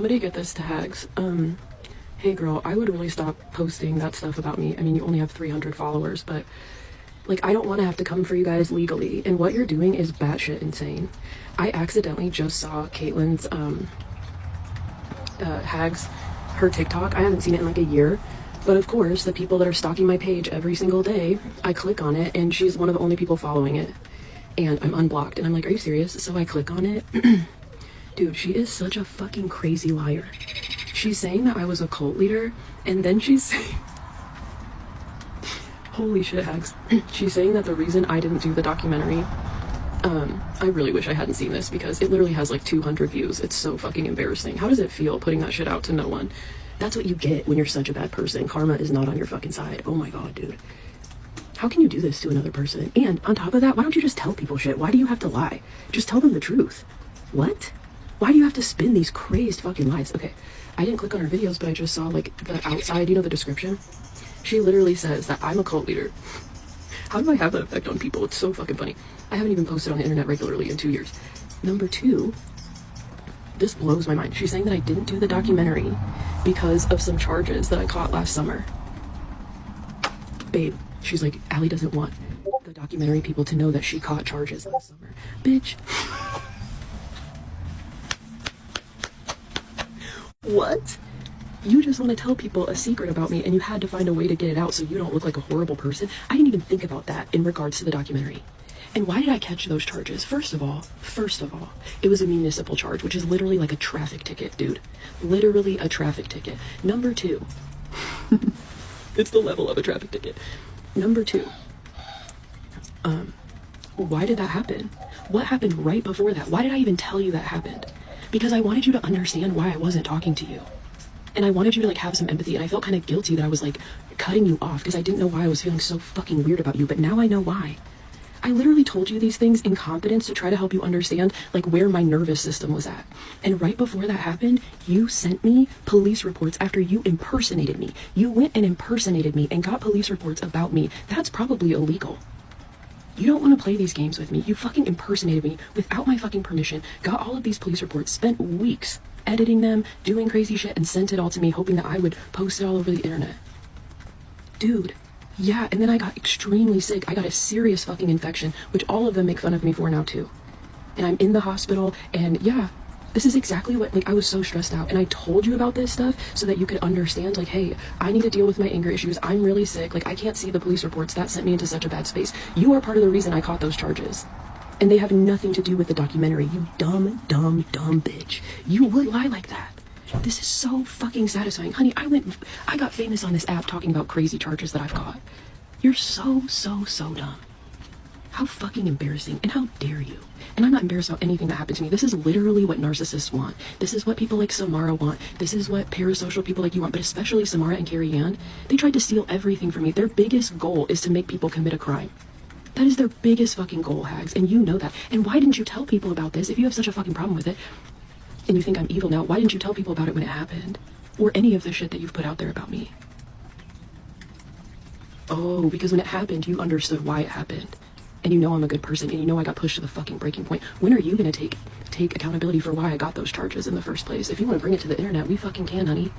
somebody get this to Hags. Hey girl, I would really stop posting that stuff about me. I mean, you only have 300 followers, but like, I don't want to have to come for you guys legally. And what you're doing is batshit insane. I accidentally just saw Caitlin's, Hags, her TikTok. I haven't seen it in like a year. But of course, the people that are stalking my page every single day, I click on it and she's one of the only people following it. And I'm unblocked. And I'm like, are you serious? So I click on it. Dude, she is such a fucking crazy liar. She's saying that I was a cult leader, and then she's saying... Holy shit, Hags. She's saying that the reason I didn't do the documentary... I really wish I hadn't seen this, because it literally has like 200 views. It's so fucking embarrassing. How does it feel putting that shit out to no one? That's what you get when you're such a bad person. Karma is not on your fucking side. Oh my god, dude. How can you do this to another person? And on top of that, why don't you just tell people shit? Why do you have to lie? Just tell them the truth. What? Why do you have to spin these crazed fucking lies? Okay, I didn't click on her videos, but I just saw like the outside, you know, the description. She literally says that I'm a cult leader. How do I have that effect on people? It's so fucking funny. I haven't even posted on the internet regularly in 2 years. Number two, this blows my mind. She's saying that I didn't do the documentary because of some charges that I caught last summer. Babe, she's like, Allie doesn't want the documentary people to know that she caught charges last summer. Bitch. What? You just want to tell people a secret about me and you had to find a way to get it out so you don't look like a horrible person? I didn't even think about that in regards to the documentary. And why did I catch those charges? First of all, it was a municipal charge, which is literally like a traffic ticket, dude. Literally a traffic ticket. Number two, it's the level of a traffic ticket. Number two, why did that happen? What happened right before that? Why did I even tell you that happened? Because I wanted you to understand why I wasn't talking to you. And I wanted you to like have some empathy, and I felt kind of guilty that I was like cutting you off because I didn't know why I was feeling so fucking weird about you, but now I know why. I literally told you these things in confidence to try to help you understand like where my nervous system was at. And right before that happened, you sent me police reports after you impersonated me. You went and impersonated me and got police reports about me. That's probably illegal. You don't want to play these games with me. You fucking impersonated me without my fucking permission, got all of these police reports, spent weeks editing them, doing crazy shit, and sent it all to me hoping that I would post it all over the internet. Dude, yeah, and then I got extremely sick. I got a serious fucking infection, which all of them make fun of me for now too. And I'm in the hospital, and yeah, this is exactly what, like, I was so stressed out, and I told you about this stuff so that you could understand, like, hey, I need to deal with my anger issues. I'm really sick. Like, I can't see the police reports. That sent me into such a bad space. You are part of the reason I caught those charges. And they have nothing to do with the documentary, you dumb, dumb, dumb bitch. You would lie like that. This is so fucking satisfying. Honey, I got famous on this app talking about crazy charges that I've caught. You're so dumb. How fucking embarrassing, and how dare you? And I'm not embarrassed about anything that happened to me. This is literally what narcissists want. This is what people like Samara want. This is what parasocial people like you want, but especially Samara and Carrie Ann. They tried to steal everything from me. Their biggest goal is to make people commit a crime. That is their biggest fucking goal, Hags, and you know that. And why didn't you tell people about this if you have such a fucking problem with it? And you think I'm evil now, why didn't you tell people about it when it happened? Or any of the shit that you've put out there about me? Oh, because when it happened, you understood why it happened. And you know I'm a good person, and you know I got pushed to the fucking breaking point. When are you gonna take accountability for why I got those charges in the first place? If you want to bring it to the internet, we fucking can, honey.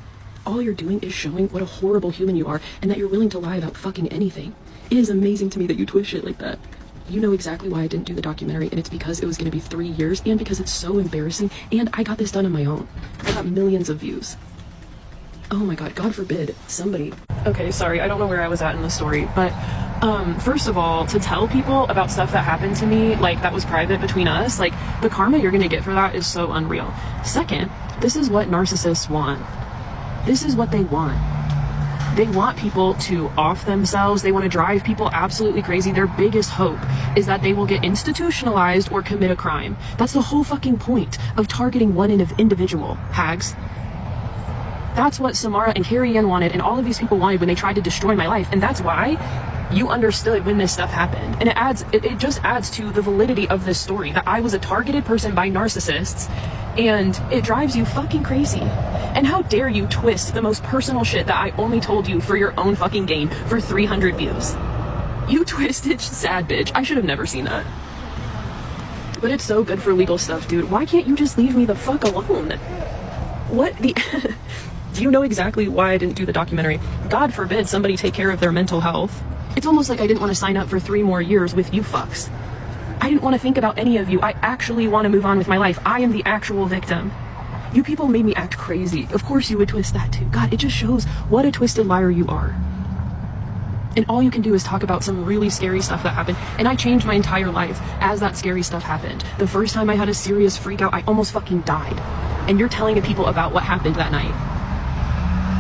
All you're doing is showing what a horrible human you are, and that you're willing to lie about fucking anything. It is amazing to me that you twist shit like that. You know exactly why I didn't do the documentary, and it's because it was going to be 3 years, and because it's so embarrassing, and I got this done on my own. I got millions of views. Oh my god, God forbid, somebody... Okay, sorry, I don't know where I was at in the story, but, first of all, to tell people about stuff that happened to me, like, that was private between us, like, the karma you're gonna get for that is so unreal. Second, this is what narcissists want. This is what they want. They want people to off themselves. They want to drive people absolutely crazy. Their biggest hope is that they will get institutionalized or commit a crime. That's the whole fucking point of targeting one individual, Hags. That's what Samara and Carrie Ann wanted, and all of these people wanted when they tried to destroy my life. And that's why you understood when this stuff happened. And it just adds to the validity of this story, that I was a targeted person by narcissists, and it drives you fucking crazy. And how dare you twist the most personal shit that I only told you for your own fucking gain for 300 views. You twisted sad bitch. I should have never seen that. But it's so good for legal stuff, dude. Why can't you just leave me the fuck alone? what the... You know exactly why I didn't do the documentary. God forbid somebody take care of their mental health. It's almost like I didn't want to sign up for 3 more years with you fucks. I didn't want to think about any of you. I actually want to move on with my life. I am the actual victim. You people made me act crazy. Of course you would twist that too. God, it just shows what a twisted liar you are. And all you can do is talk about some really scary stuff that happened. And I changed my entire life as that scary stuff happened. The first time I had a serious freak out, I almost fucking died. And you're telling people about what happened that night.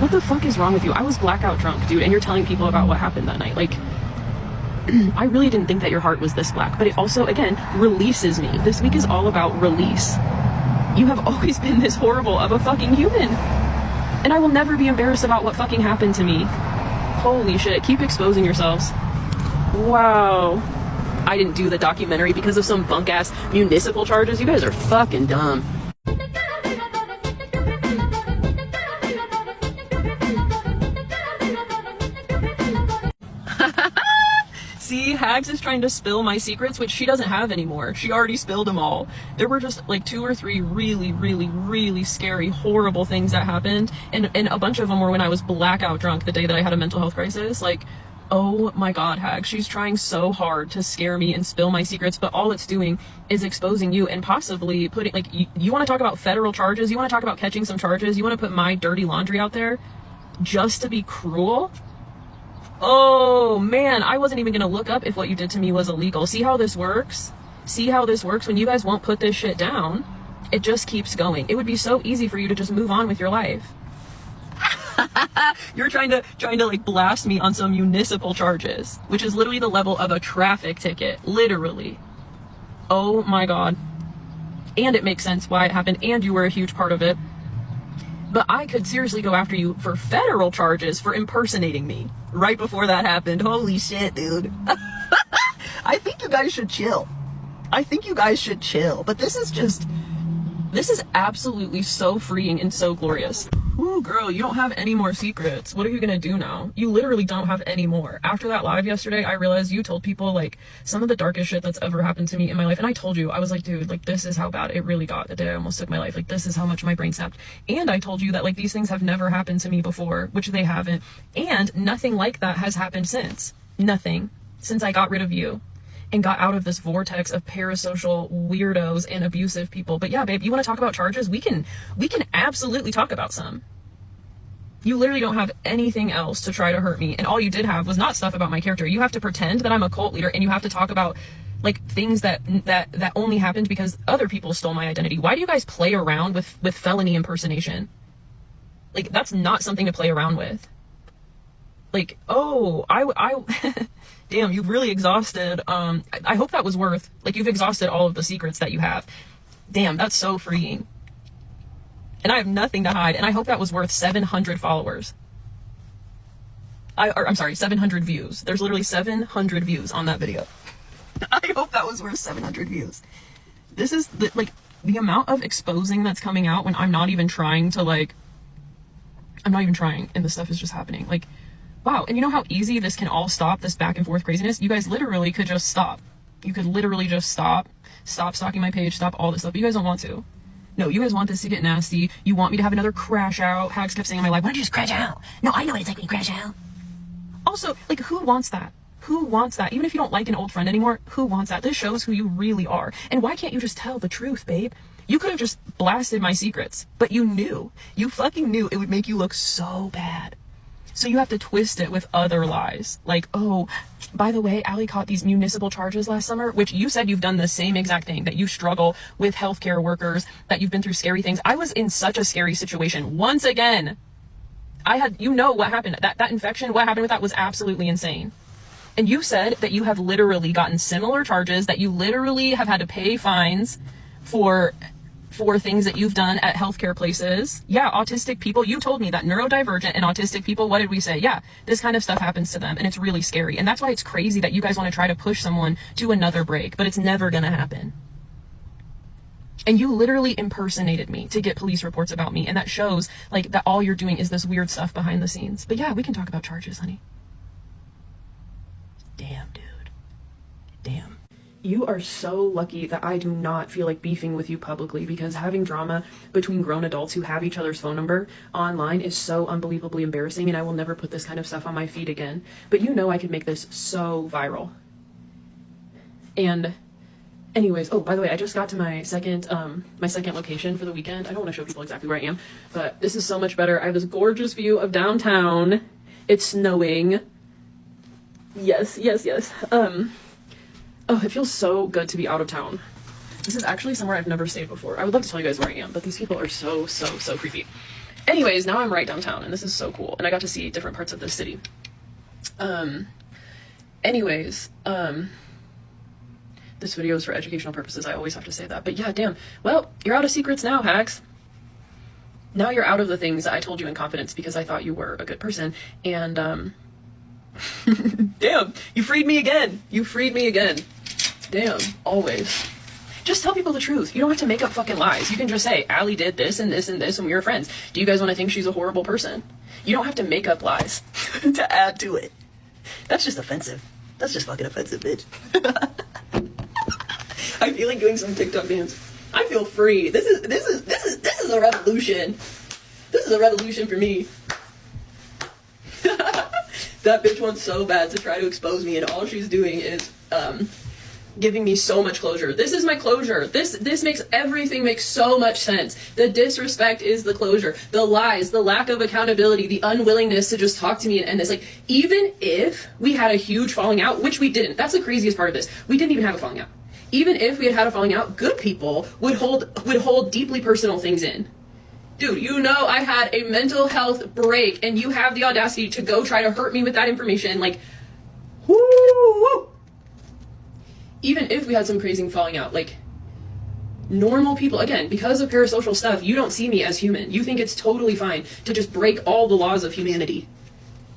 What the fuck is wrong with you? I was blackout drunk, dude, and you're telling people about what happened that night. Like, I really didn't think that your heart was this black, but it also, again, releases me. This week is all about release. You have always been this horrible of a fucking human. And I will never be embarrassed about what fucking happened to me. Holy shit, keep exposing yourselves. Wow. I didn't do the documentary because of some bunk-ass municipal charges. You guys are fucking dumb. See, Hags is trying to spill my secrets, which she doesn't have anymore. She already spilled them all. There were just like 2 or 3 really scary, horrible things that happened. And a bunch of them were when I was blackout drunk the day that I had a mental health crisis. Like, oh my God, Hags, she's trying so hard to scare me and spill my secrets, but all it's doing is exposing you and possibly putting, like, you want to talk about federal charges? You want to talk about catching some charges? You want to put my dirty laundry out there just to be cruel? Oh man, I wasn't even gonna look up if what you did to me was illegal. See how this works? See how this works? When you guys won't put this shit down, it just keeps going. It would be so easy for you to just move on with your life. You're trying to like blast me on some municipal charges, which is literally the level of a traffic ticket, literally. Oh my God. And it makes sense why it happened, and you were a huge part of it. But I could seriously go after you for federal charges for impersonating me right before that happened. Holy shit, dude. I think you guys should chill. I think you guys should chill. But this is absolutely so freeing and so glorious. Ooh, girl, you don't have any more secrets. What are you gonna do now? You literally don't have any more. After that live yesterday, I realized you told people like some of the darkest shit that's ever happened to me in my life. And I told you, I was like, dude, like this is how bad it really got the day I almost took my life. Like this is how much my brain snapped. And I told you that like these things have never happened to me before, which they haven't. And nothing like that has happened since. Nothing. Since I got rid of you and got out of this vortex of parasocial weirdos and abusive people. But yeah, babe, you want to talk about charges? We can absolutely talk about some. You literally don't have anything else to try to hurt me. And all you did have was not stuff about my character. You have to pretend that I'm a cult leader, and you have to talk about like things that only happened because other people stole my identity. Why do you guys play around with felony impersonation? Like that's not something to play around with. Like, oh, I damn, you've really exhausted. I hope that was worth, like, you've exhausted all of the secrets that you have. Damn, that's so freeing. And I have nothing to hide, and I hope that was worth 700 followers. I'm sorry, 700 views. There's literally 700 views on that video. I hope that was worth 700 views. This is, the amount of exposing that's coming out when I'm not even trying to, like, I'm not even trying, and the stuff is just happening. Like, wow, and you know how easy this can all stop, this back and forth craziness? You guys literally could just stop. You could literally just stop stalking my page, stop all this stuff, but you guys don't want to. No, you guys want this to get nasty. You want me to have another crash out. Hags kept saying in my life, why don't you just crash out? No, I know what it's like when you crash out. Also, like, who wants that? Who wants that? Even if you don't like an old friend anymore, who wants that? This shows who you really are. And why can't you just tell the truth, babe? You could have just blasted my secrets, but you knew. You fucking knew it would make you look so bad. So you have to twist it with other lies. Like, oh, by the way, Allie caught these municipal charges last summer, which you said you've done the same exact thing, that you struggle with healthcare workers, that you've been through scary things. I was in such a scary situation. Once again, you know what happened. That infection, what happened with that was absolutely insane. And you said that you have literally gotten similar charges, that you literally have had to pay fines for things that you've done at healthcare places. Yeah, autistic people, you told me that neurodivergent and autistic people, what did we say? Yeah, this kind of stuff happens to them, and it's really scary. And that's why it's crazy that you guys want to try to push someone to another break, but it's never gonna happen. And you literally impersonated me to get police reports about me, and that shows like that all you're doing is this weird stuff behind the scenes. But yeah, we can talk about charges, honey. Damn, dude. Damn. You are so lucky that I do not feel like beefing with you publicly, because having drama between grown adults who have each other's phone number online is so unbelievably embarrassing, and I will never put this kind of stuff on my feed again. But you know I could make this so viral. And anyways, oh, by the way, I just got to my second location for the weekend. I don't want to show people exactly where I am, but this is so much better. I have this gorgeous view of downtown. It's snowing. Yes, yes, yes. Oh, it feels so good to be out of town. This is actually somewhere I've never stayed before. I would love to tell you guys where I am, but these people are so creepy. Anyways, now I'm right downtown, and this is so cool, and I got to see different parts of the city. Anyways, this video is for educational purposes. I always have to say that. But yeah, damn. Well, you're out of secrets now, Hags. Now you're out of the things that I told you in confidence because I thought you were a good person. And, damn, you freed me again. You freed me again. Damn, always. Just tell people the truth. You don't have to make up fucking lies. You can just say, Allie did this and this and this and we were friends. Do you guys want to think she's a horrible person? You don't have to make up lies to add to it. That's just offensive. That's just fucking offensive, bitch. I feel like doing some TikTok dance. I feel free. This is a revolution. This is a revolution for me. That bitch wants so bad to try to expose me, and all she's doing is giving me so much closure. This is my closure. This makes everything make so much sense. The disrespect is the closure. The lies, the lack of accountability, the unwillingness to just talk to me and end this. Like, even if we had a huge falling out, which we didn't. That's the craziest part of this. We didn't even have a falling out. Even if we had had a falling out, good people would hold deeply personal things in. Dude, you know I had a mental health break, and you have the audacity to go try to hurt me with that information. Like, whoo! Even if we had some crazy falling out, like, normal people, again, because of parasocial stuff, you don't see me as human. You think it's totally fine to just break all the laws of humanity.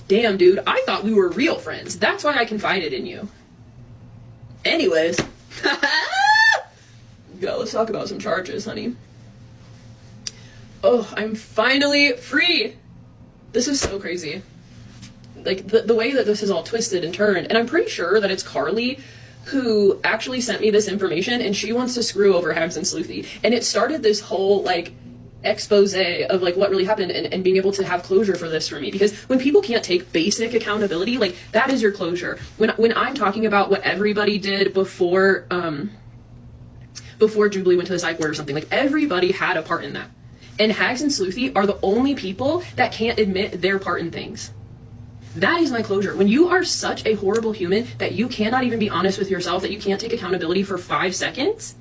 Damn, dude, I thought we were real friends. That's why I confided in you. Anyways. Yeah, let's talk about some charges, honey. Oh, I'm finally free. This is so crazy. Like, the way that this is all twisted and turned, and I'm pretty sure that it's Carly who actually sent me this information, and she wants to screw over Hags and Sleuthy. And it started this whole, like, expose of, like, what really happened, and being able to have closure for this for me. Because when people can't take basic accountability, like, that is your closure. When I'm talking about what everybody did before Jubilee went to the psych ward or something, like, everybody had a part in that. And Hags and Sleuthy are the only people that can't admit their part in things. That is my closure. When you are such a horrible human that you cannot even be honest with yourself, that you can't take accountability for 5 seconds,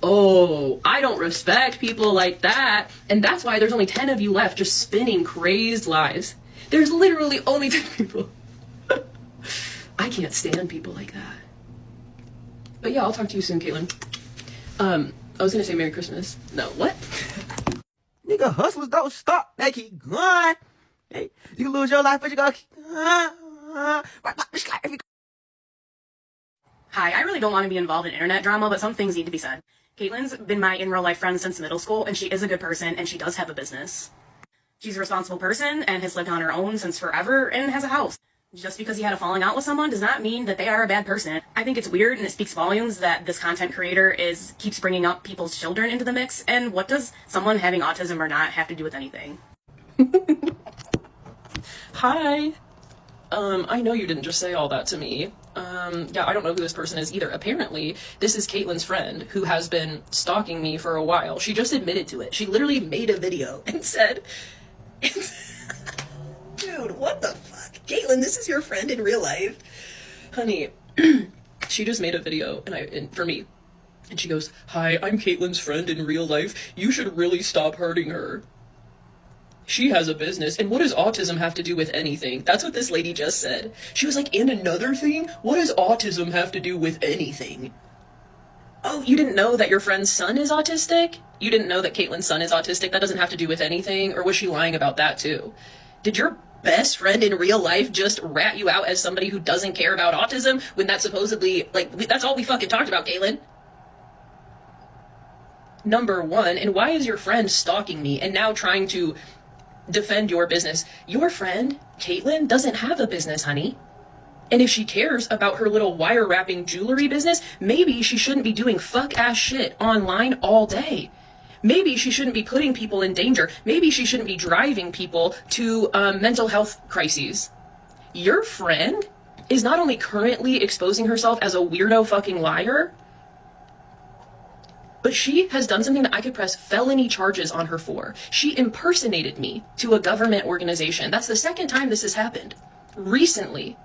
oh, I don't respect people like that. And that's why there's only 10 of you left just spinning crazed lies. There's literally only 10 people. I can't stand people like that. But yeah, I'll talk to you soon, Caitlin. I was gonna say Merry Christmas. No, what? Nigga, hustlers don't stop. They keep going. Hey, you lose your life, but you go keep Hi, I really don't want to be involved in internet drama, but some things need to be said. Caitlin's been my in-real-life friend since middle school, and she is a good person, and she does have a business. She's a responsible person, and has lived on her own since forever, and has a house. Just because you had a falling out with someone does not mean that they are a bad person. I think it's weird, and it speaks volumes that this content creator keeps bringing up people's children into the mix, and what does someone having autism or not have to do with anything? Hi. I know you didn't just say all that to me. Yeah, I don't know who this person is either. Apparently, this is Caitlin's friend who has been stalking me for a while. She just admitted to it. She literally made a video and said, dude, what the fuck? Caitlin, this is your friend in real life. Honey, she just made a video and for me. And she goes, hi, I'm Caitlin's friend in real life. You should really stop hurting her. She has a business, and what does autism have to do with anything? That's what this lady just said. She was like, and another thing? What does autism have to do with anything? Oh, you didn't know that your friend's son is autistic? You didn't know that Caitlin's son is autistic? That doesn't have to do with anything? Or was she lying about that too? Did your best friend in real life just rat you out as somebody who doesn't care about autism when that's supposedly, like, that's all we fucking talked about, Caitlin? Number one, and why is your friend stalking me and now trying to defend your business? Your friend, Caitlin, doesn't have a business, honey. And if she cares about her little wire wrapping jewelry business, maybe she shouldn't be doing fuck ass shit online all day. Maybe she shouldn't be putting people in danger. Maybe she shouldn't be driving people to mental health crises. Your friend is not only currently exposing herself as a weirdo fucking liar, but she has done something that I could press felony charges on her for. She impersonated me to a government organization. That's the second time this has happened. Recently.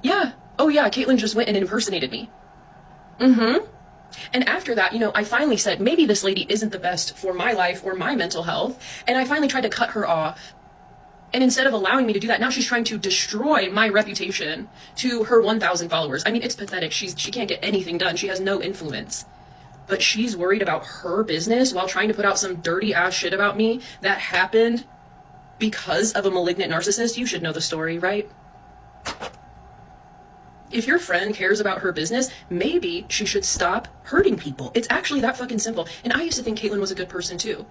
Yeah. Oh yeah, Caitlyn just went and impersonated me. Mm-hmm. And after that, I finally said, maybe this lady isn't the best for my life or my mental health. And I finally tried to cut her off. And instead of allowing me to do that, now she's trying to destroy my reputation to her 1,000 followers. I mean, it's pathetic. She can't get anything done. She has no influence. But she's worried about her business while trying to put out some dirty ass shit about me that happened because of a malignant narcissist. You should know the story, right? If your friend cares about her business, maybe she should stop hurting people. It's actually that fucking simple. And I used to think Caitlyn was a good person too.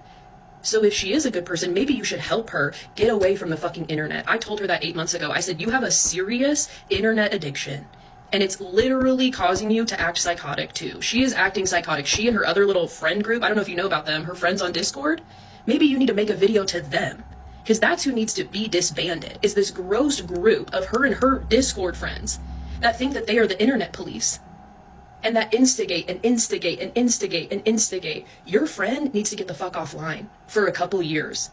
So if she is a good person, maybe you should help her get away from the fucking internet. I told her that 8 months ago. I said, you have a serious internet addiction. And it's literally causing you to act psychotic too. She is acting psychotic. She and her other little friend group, I don't know if you know about them, her friends on Discord, maybe you need to make a video to them. Because that's who needs to be disbanded, is this gross group of her and her Discord friends that think that they are the internet police. And that instigate and instigate and instigate and instigate. Your friend needs to get the fuck offline for a couple years.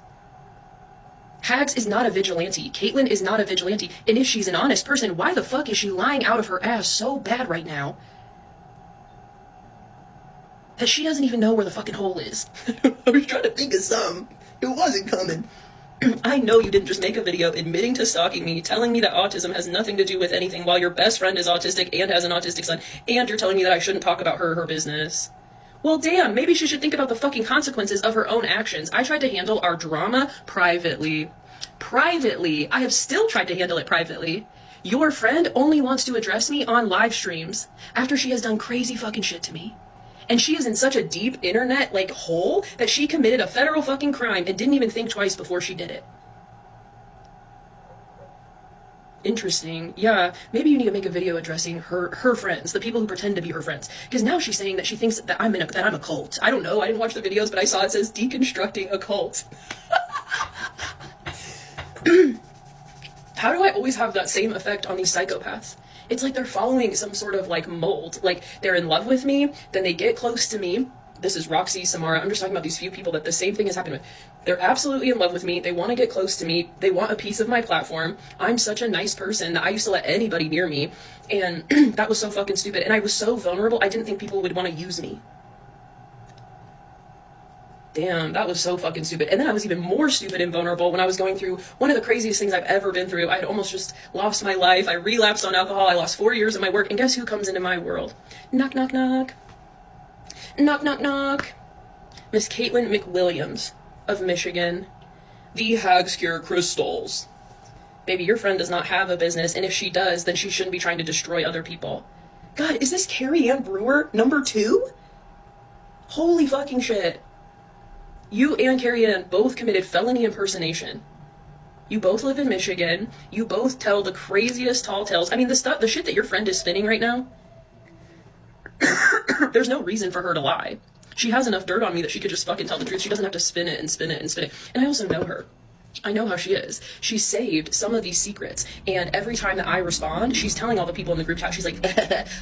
Hags is not a vigilante. Caitlyn is not a vigilante. And if she's an honest person, why the fuck is she lying out of her ass so bad right now that she doesn't even know where the fucking hole is? I was trying to think of some. It wasn't coming. I know you didn't just make a video admitting to stalking me, telling me that autism has nothing to do with anything while your best friend is autistic and has an autistic son, and you're telling me that I shouldn't talk about her business. Well, damn, maybe she should think about the fucking consequences of her own actions. I tried to handle our drama privately. Privately. I have still tried to handle it privately. Your friend only wants to address me on live streams after she has done crazy fucking shit to me. And she is in such a deep internet, hole that she committed a federal fucking crime and didn't even think twice before she did it. Interesting. Yeah, maybe you need to make a video addressing her friends, the people who pretend to be her friends. Because now she's saying that she thinks that I'm a cult. I don't know. I didn't watch the videos, but I saw it says deconstructing a cult. How do I always have that same effect on these psychopaths? It's like they're following some sort of mold. Like they're in love with me, then they get close to me. This is Roxy, Samara. I'm just talking about these few people that the same thing has happened with. They're absolutely in love with me. They want to get close to me. They want a piece of my platform. I'm such a nice person that I used to let anybody near me. And that was so fucking stupid. And I was so vulnerable, I didn't think people would want to use me. Damn, that was so fucking stupid. And then I was even more stupid and vulnerable when I was going through one of the craziest things I've ever been through. I had almost just lost my life. I relapsed on alcohol. I lost 4 years of my work. And guess who comes into my world? Knock, knock, knock. Knock, knock, knock. Miss Caitlyn McWilliams of Michigan. The Hags Cure Crystals. Baby, your friend does not have a business, and if she does, then she shouldn't be trying to destroy other people. God, is this Carrie Ann Brewer number 2? Holy fucking shit. You and Carrie Ann both committed felony impersonation. You both live in Michigan. You both tell the craziest tall tales. I mean, the shit that your friend is spinning right now, there's no reason for her to lie. She has enough dirt on me that she could just fucking tell the truth. She doesn't have to spin it and spin it and spin it. And I also know her. I know how she is. She saved some of these secrets, and every time that I respond, she's telling all the people in the group chat, she's like,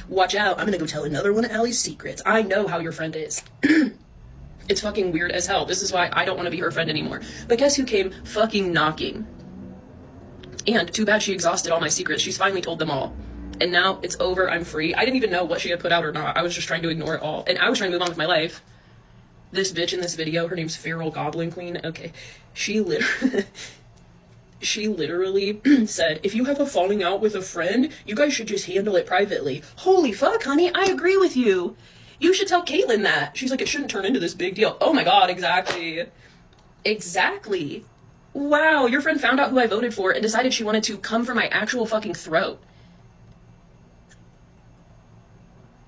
watch out, I'm gonna go tell another one of Allie's secrets. I know how your friend is. It's fucking weird as hell. This is why I don't want to be her friend anymore. But guess who came fucking knocking? And too bad she exhausted all my secrets. She's finally told them all. And now it's over. I'm free. I didn't even know what she had put out or not. I was just trying to ignore it all. And I was trying to move on with my life. This bitch in this video, her name's Feral Goblin Queen. Okay. She literally said, if you have a falling out with a friend, you guys should just handle it privately. Holy fuck, honey. I agree with you. You should tell Caitlyn that. She's like, it shouldn't turn into this big deal. Oh my god, exactly. Exactly. Wow, your friend found out who I voted for and decided she wanted to come for my actual fucking throat.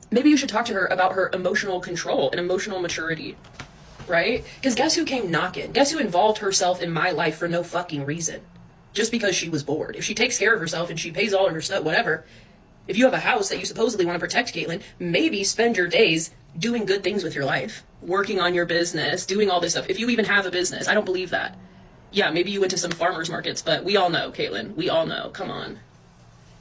Maybe you should talk to her about her emotional control and emotional maturity, right? Because guess who came knocking? Guess who involved herself in my life for no fucking reason? just because she was bored. If she takes care of herself and she pays all of her stuff, whatever, if you have a house that you supposedly want to protect, Caitlin, maybe spend your days doing good things with your life, working on your business, doing all this stuff. If you even have a business, I don't believe that. Yeah, maybe you went to some farmers markets, but we all know, Caitlin, we all know, come on.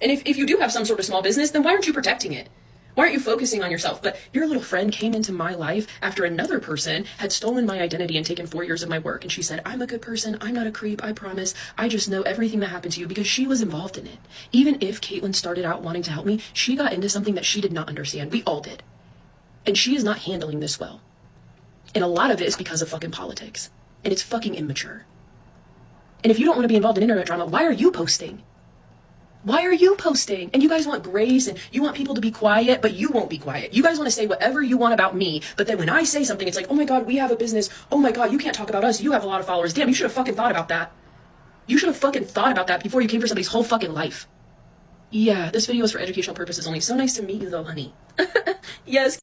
And if you do have some sort of small business, then why aren't you protecting it? Why aren't you focusing on yourself? But your little friend came into my life after another person had stolen my identity and taken 4 years of my work. And she said, I'm a good person. I'm not a creep. I promise. I just know everything that happened to you, because she was involved in it. Even if Caitlin started out wanting to help me, she got into something that she did not understand. We all did. And she is not handling this well. And a lot of it is because of fucking politics. And it's fucking immature. And if you don't want to be involved in internet drama, why are you posting? Why are you posting? And you guys want grace and you want people to be quiet, but you won't be quiet. You guys want to say whatever you want about me, but then when I say something, it's like, oh my God, we have a business. Oh my God, you can't talk about us. You have a lot of followers. Damn, you should have fucking thought about that. You should have fucking thought about that before you came for somebody's whole fucking life. Yeah, this video is for educational purposes only. So nice to meet you though, honey. Yes.